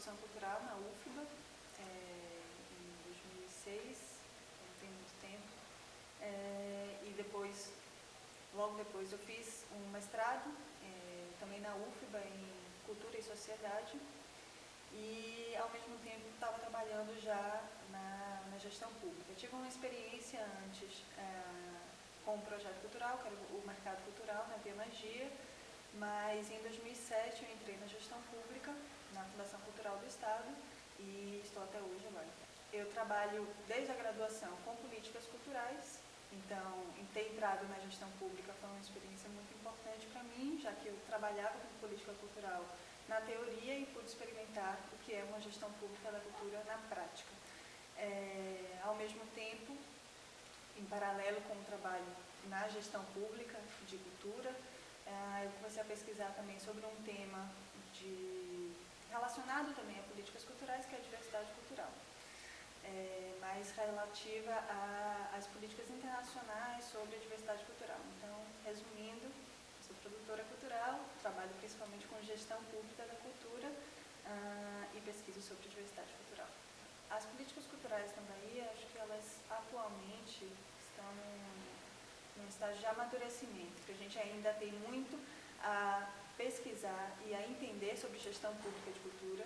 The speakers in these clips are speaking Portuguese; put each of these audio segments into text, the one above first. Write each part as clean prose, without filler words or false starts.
produção cultural na UFBA, em 2006, não tem muito tempo. E depois, logo depois, eu fiz um mestrado, também na UFBA, em Cultura e Sociedade. E, ao mesmo tempo, estava trabalhando já na gestão pública. Eu tive uma experiência antes com um projeto cultural, que era o Mercado Cultural, na Via Magia, mas em 2007 eu entrei na gestão pública, na Fundação Cultural do Estado, e estou até hoje lá. Eu trabalho desde a graduação com políticas culturais, então ter entrado na gestão pública foi uma experiência muito importante para mim, já que eu trabalhava com política cultural na teoria e pude experimentar o que é uma gestão pública da cultura na prática. Ao mesmo tempo, em paralelo com o trabalho na gestão pública de cultura, eu comecei a pesquisar também sobre um tema relacionado também a políticas culturais, que é a diversidade cultural, mais relativa às políticas internacionais sobre a diversidade cultural. Então, resumindo, sou produtora cultural, trabalho principalmente com gestão pública da cultura e pesquiso sobre diversidade cultural. As políticas culturais na Bahia, acho que elas atualmente estão num estágio de amadurecimento, que a gente ainda tem muito a pesquisar e a entender sobre gestão pública de cultura.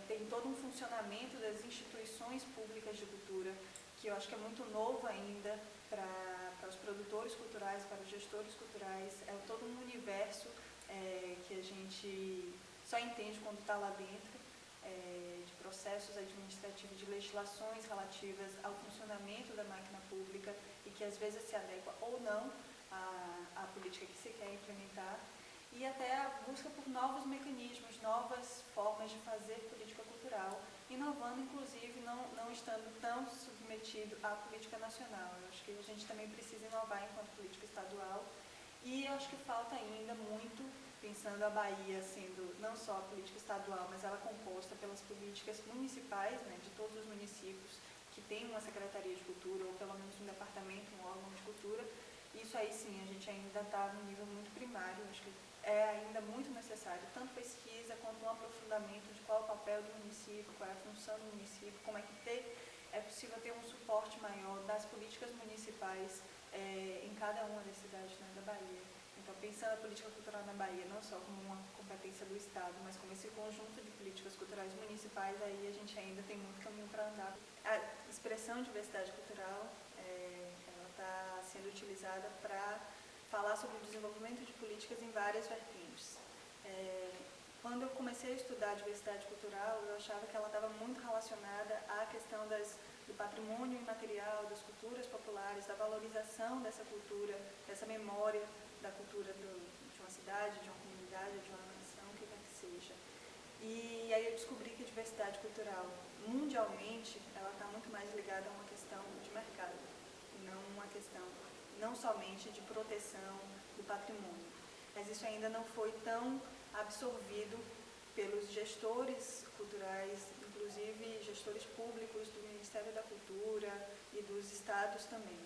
Tem todo um funcionamento das instituições públicas de cultura, que eu acho que é muito novo ainda para os produtores culturais, para os gestores culturais. É todo um universo que a gente só entende quando está lá dentro, de processos administrativos, de legislações relativas ao funcionamento da máquina pública e que às vezes se adequa ou não à política que se quer implementar, e até a busca por novos mecanismos, novas formas de fazer política cultural, inovando, inclusive, não estando tão submetido à política nacional. Eu acho que a gente também precisa inovar enquanto política estadual, e eu acho que falta ainda muito, pensando a Bahia sendo não só a política estadual, mas ela composta pelas políticas municipais, né, de todos os municípios que têm uma secretaria de cultura, ou pelo menos um departamento, um órgão de cultura. Isso aí sim, a gente ainda está num nível muito primário. Acho que é ainda muito necessário tanto pesquisa quanto um aprofundamento de qual é o papel do município, qual é a função do município, como é que é possível ter um suporte maior das políticas municipais em cada uma das cidades, né, da Bahia. Então, pensando a política cultural na Bahia não só como uma competência do Estado, mas como esse conjunto de políticas culturais municipais, aí a gente ainda tem muito caminho para andar. A expressão diversidade cultural, ela está sendo utilizada para falar sobre o desenvolvimento de políticas em várias vertentes. Quando eu comecei a estudar diversidade cultural, eu achava que ela estava muito relacionada à questão do patrimônio imaterial, das culturas populares, da valorização dessa cultura, dessa memória da cultura de uma cidade, de uma comunidade, de uma nação, o que quer que seja. E aí eu descobri que a diversidade cultural, mundialmente, ela está muito mais ligada a uma questão de mercado, e não uma questão, não somente de proteção do patrimônio. Mas isso ainda não foi tão absorvido pelos gestores culturais, inclusive gestores públicos do Ministério da Cultura e dos estados também.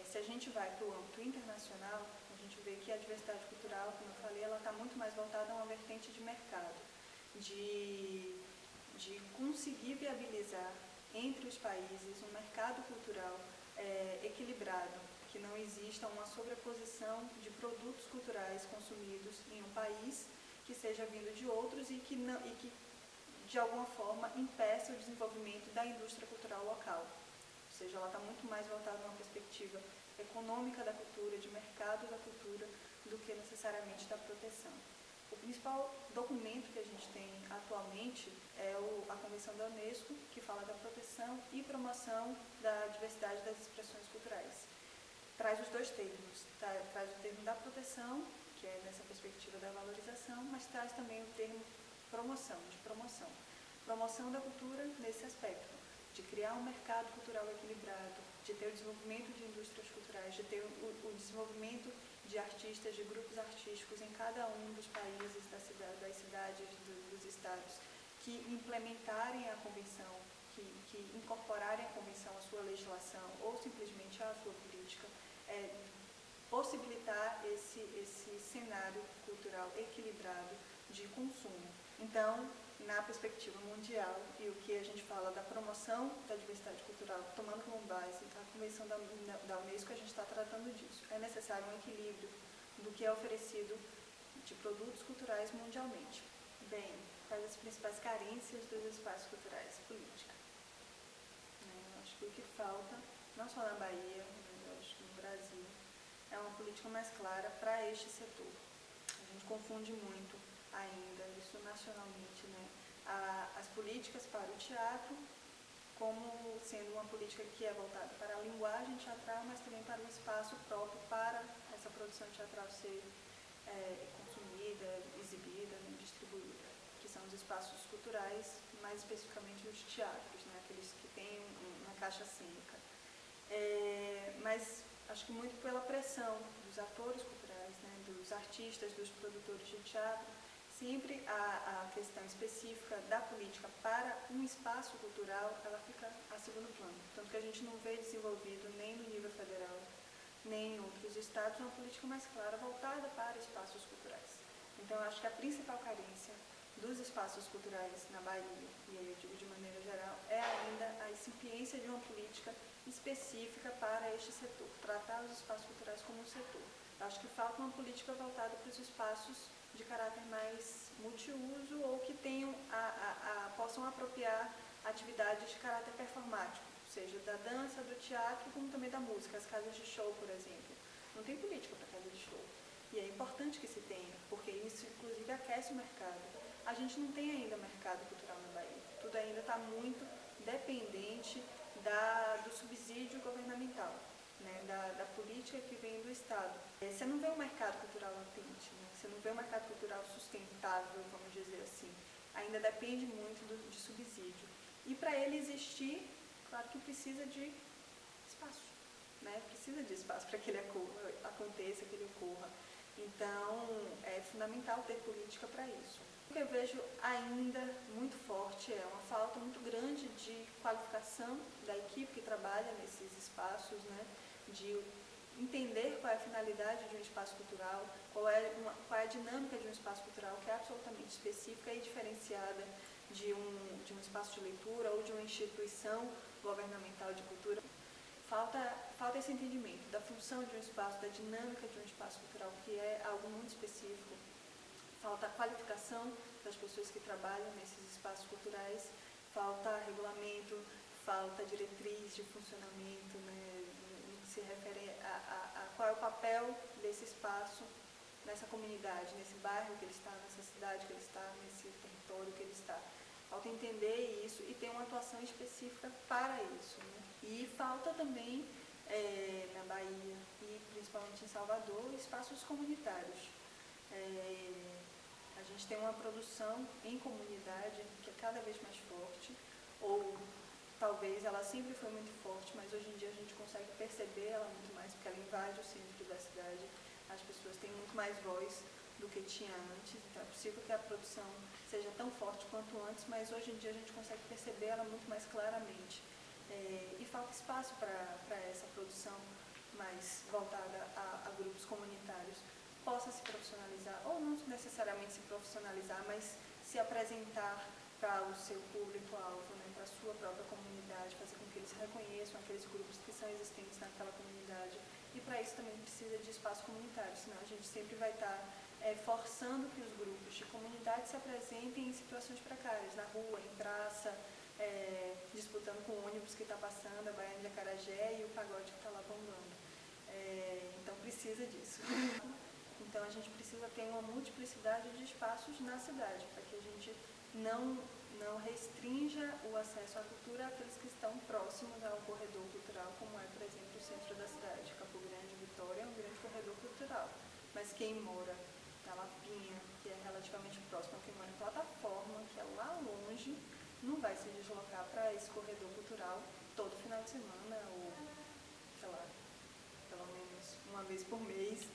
Se a gente vai para o âmbito internacional, a gente vê que a diversidade cultural, como eu falei, ela está muito mais voltada a uma vertente de mercado, de conseguir viabilizar entre os países um mercado cultural equilibrado, que não exista uma sobreposição de produtos culturais consumidos em um país que seja vindo de outros e que de alguma forma impeça o desenvolvimento da indústria cultural local. Ou seja, ela está muito mais voltada a uma perspectiva econômica da cultura, de mercado da cultura, do que necessariamente da proteção. O principal documento que a gente tem atualmente é a Convenção da Unesco, que fala da proteção e promoção da diversidade das expressões culturais. Traz os dois termos, traz o termo da proteção, que é nessa perspectiva da valorização, mas traz também o termo promoção, de promoção. Promoção da cultura nesse aspecto, de criar um mercado cultural equilibrado, de ter o desenvolvimento de indústrias culturais, de ter o desenvolvimento de artistas, de grupos artísticos em cada um dos países, das cidades, dos estados, que implementarem a convenção, que incorporarem a convenção à sua legislação ou simplesmente à sua política, possibilitar esse cenário cultural equilibrado de consumo. Então, na perspectiva mundial e o que a gente fala da promoção da diversidade cultural, tomando como base a Convenção da Unesco, a gente está tratando disso. É necessário um equilíbrio do que é oferecido de produtos culturais mundialmente. Bem, quais as principais carências dos espaços culturais? Política. Eu acho que o que falta, não só na Bahia, mas eu acho que no Brasil, é uma política mais clara para este setor. A gente confunde muito ainda, isso nacionalmente, né, as políticas para o teatro como sendo uma política que é voltada para a linguagem teatral, mas também para o espaço próprio para essa produção teatral ser consumida, exibida, né, distribuída, que são os espaços culturais, mais especificamente os teatros, né, aqueles que têm uma caixa cênica. Mas acho que muito pela pressão dos atores culturais, né, dos artistas, dos produtores de teatro, sempre a questão específica da política para um espaço cultural, ela fica a segundo plano. Tanto que a gente não vê desenvolvido nem no nível federal, nem em outros estados, uma política mais clara voltada para espaços culturais. Então, eu acho que a principal carência dos espaços culturais na Bahia, e aí eu digo de maneira geral, é ainda a incipiência de uma política específica para este setor, tratar os espaços culturais como um setor. Eu acho que falta uma política voltada para os espaços de caráter mais multiuso ou que tenham possam apropriar atividades de caráter performático, seja da dança, do teatro, como também da música, as casas de show, por exemplo. Não tem política para casa de show. E é importante que se tenha, porque isso, inclusive, aquece o mercado. A gente não tem ainda mercado cultural na Bahia. Tudo ainda está muito dependente do subsídio governamental, né, da política que vem do Estado. Você não vê um mercado cultural latente, né? Você não vê um mercado cultural sustentável, vamos dizer assim. Ainda depende muito de subsídio. E para ele existir, claro que precisa de espaço, né? Precisa de espaço para que ele aconteça, que ele ocorra. Então, é fundamental ter política para isso. O que eu vejo ainda muito forte é uma falta muito grande de qualificação da equipe que trabalha nesses espaços, né? De entender qual é a finalidade de um espaço cultural, qual é a dinâmica de um espaço cultural que é absolutamente específica e diferenciada de um espaço de leitura ou de uma instituição governamental de cultura. Falta esse entendimento da função de um espaço, da dinâmica de um espaço cultural, que é algo muito específico. Falta a qualificação das pessoas que trabalham nesses espaços culturais, falta regulamento, falta diretriz de funcionamento, né, no que se refere a qual é o papel desse espaço nessa comunidade, nesse bairro que ele está, nessa cidade que ele está, nesse território que ele está. Falta entender isso e ter uma atuação específica para isso, né? E falta também, na Bahia e principalmente em Salvador, espaços comunitários. A gente tem uma produção em comunidade que é cada vez mais forte, ou talvez ela sempre foi muito forte, mas hoje em dia a gente consegue perceber ela muito mais, porque ela invade o centro da cidade, as pessoas têm muito mais voz do que tinha antes, então é possível que a produção seja tão forte quanto antes, mas hoje em dia a gente consegue perceber ela muito mais claramente. E falta espaço para essa produção mais voltada a grupos comunitários possa se profissionalizar, ou não necessariamente se profissionalizar, mas se apresentar para o seu público-alvo, né, para a sua própria comunidade, fazer com que eles reconheçam aqueles grupos que são existentes naquela comunidade. E para isso também precisa de espaço comunitário, senão a gente sempre vai estar forçando que os grupos de comunidade se apresentem em situações precárias, na rua, em praça, disputando com o ônibus que está passando, a Baiana de Acarajé e o pagode que está lá bombando. Então precisa disso. Então a gente precisa ter uma multiplicidade de espaços na cidade, para que a gente não restrinja o acesso à cultura àqueles que estão próximos ao corredor cultural, como é, por exemplo, o centro da cidade. Campo Grande, Vitória, é um grande corredor cultural. Mas quem mora na Lapinha, que é relativamente próximo a quem mora em Plataforma, que é lá longe, não vai se deslocar para esse corredor cultural todo final de semana, ou, sei lá, pelo menos uma vez por mês.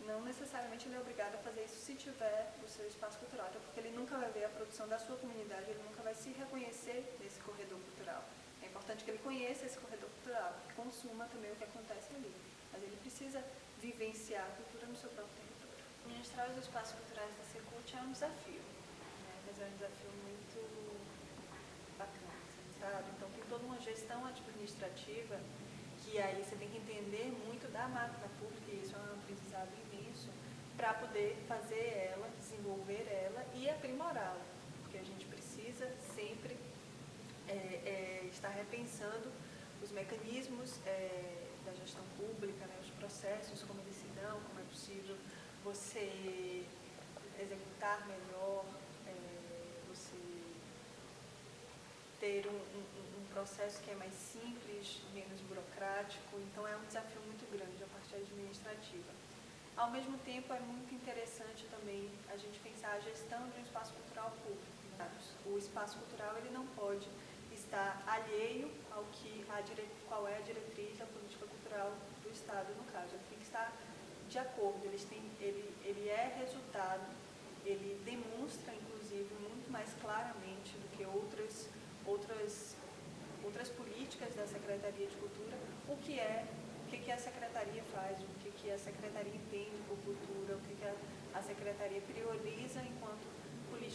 Não necessariamente ele é obrigado a fazer isso se tiver o seu espaço cultural, até porque ele nunca vai ver a produção da sua comunidade, ele nunca vai se reconhecer nesse corredor cultural. É importante que ele conheça esse corredor cultural, que consuma também o que acontece ali, mas ele precisa vivenciar a cultura no seu próprio território. Administrar os espaços culturais da Secult é um desafio, né? Mas é um desafio muito toda uma gestão administrativa que aí você tem que entender muito da máquina pública, e isso é um aprendizado imenso, para poder fazer ela, desenvolver ela e aprimorá-la, porque a gente precisa sempre estar repensando os mecanismos da gestão pública, né, os processos, como eles se dão, como é possível você executar melhor, você ter um processo que é mais simples, menos burocrático. Então é um desafio muito grande a parte administrativa. Ao mesmo tempo, é muito interessante também a gente pensar a gestão de um espaço cultural público. Né? O espaço cultural ele não pode estar alheio ao que qual é a diretriz da política cultural do Estado, no caso. Ele tem que estar de acordo, ele é resultado, ele demonstra, inclusive, muito mais claramente do que outras políticas da Secretaria de Cultura, o que a Secretaria faz, o que a Secretaria entende por cultura, o que a Secretaria prioriza enquanto